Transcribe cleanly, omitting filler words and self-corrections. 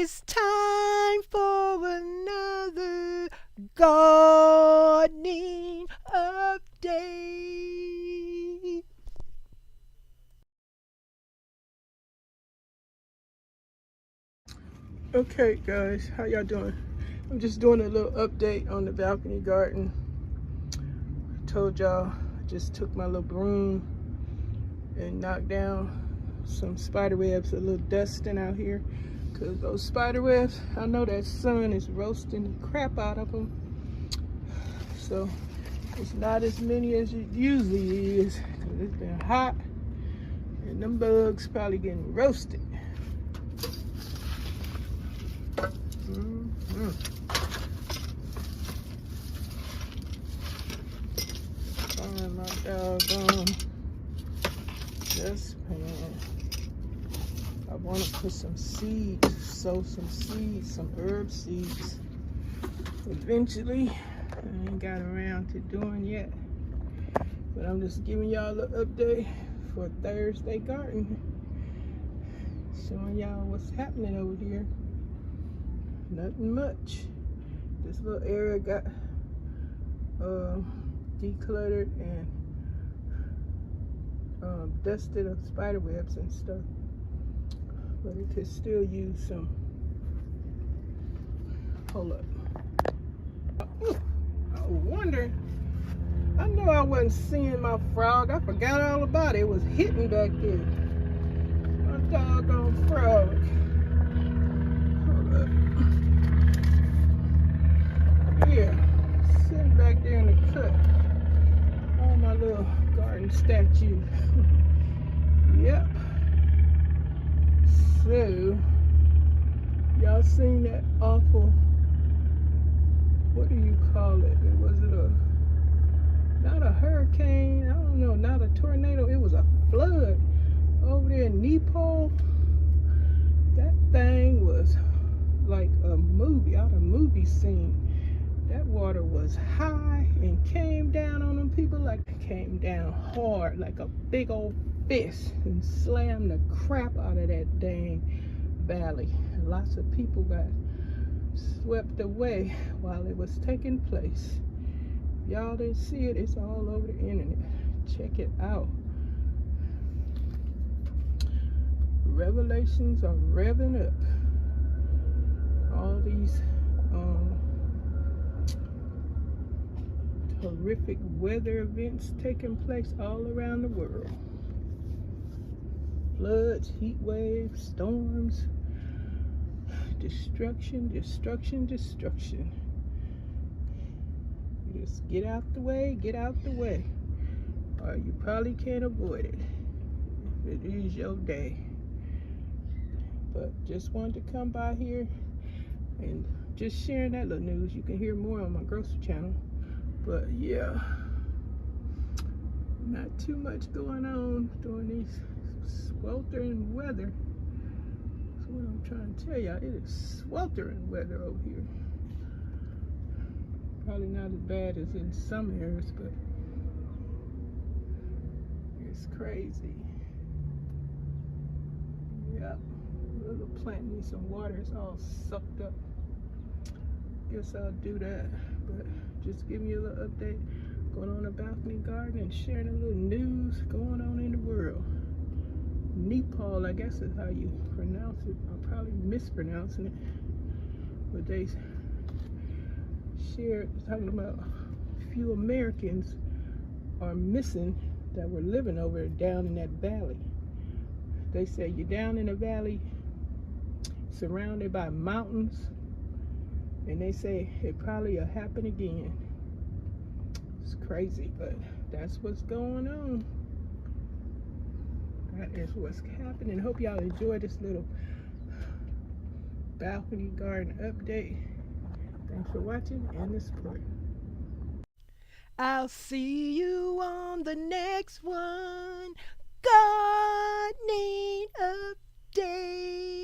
It's time for another gardening update. Okay guys, how y'all doing? I'm just doing a little update on the balcony garden. I told y'all I just took my little broom and knocked down some spider webs, a little dusting out here, because those spider webs, I know that sun is roasting the crap out of them, so it's not as many as it usually is, because it's been hot and them bugs probably getting roasted. Find my doggone dustpan. I want to put some seeds, sow some seeds, some herb seeds. Eventually, I ain't got around to doing yet. But I'm just giving y'all an update for Thursday garden. Showing y'all what's happening over here. Nothing much. This little area got decluttered and dusted of spider webs and stuff, but it could still use some. Hold up. I was wondering, I know I wasn't seeing my frog. I forgot all about it. It was hitting back there. My doggone frog. Hold up. Yeah, sitting back there in the cut. All my little garden statues. Yep. So, y'all seen that awful, what do you call it? Was it not a hurricane, I don't know, not a tornado, it was a flood over there in Nepal. That thing was like a movie, out of a movie scene. That water was high and came down on them people, like it came down hard, like a big old fist, and slammed the crap out of that dang valley. Lots of people got swept away while it was taking place. Y'all didn't see it, it's all over the internet. Check it out. Revelations are revving up. All these horrific weather events taking place all around the world. Floods, heat waves, storms, destruction, destruction, destruction. You just get out the way, or you probably can't avoid it if it is your day. But just wanted to come by here and just sharing that little news. You can hear more on my grocery channel. But yeah, not too much going on during these sweltering weather. That's what I'm trying to tell y'all. It is sweltering weather over here. Probably not as bad as in some areas, but it's crazy. Yep, the little plant needs some water. It's all sucked up. Guess I'll do that. But just giving you a little update going on in the balcony garden and sharing a little news going on in the world. Nepal, I guess is how you pronounce it. I'm probably mispronouncing it, but they shared talking about a few Americans are missing that were living over down in that valley. They say you're down in the valley surrounded by mountains, and they say it probably will happen again. It's crazy, but that's what's going on. That is what's happening. Hope y'all enjoy this little balcony garden update. Thanks for watching and the support. I'll see you on the next one. Gardening update.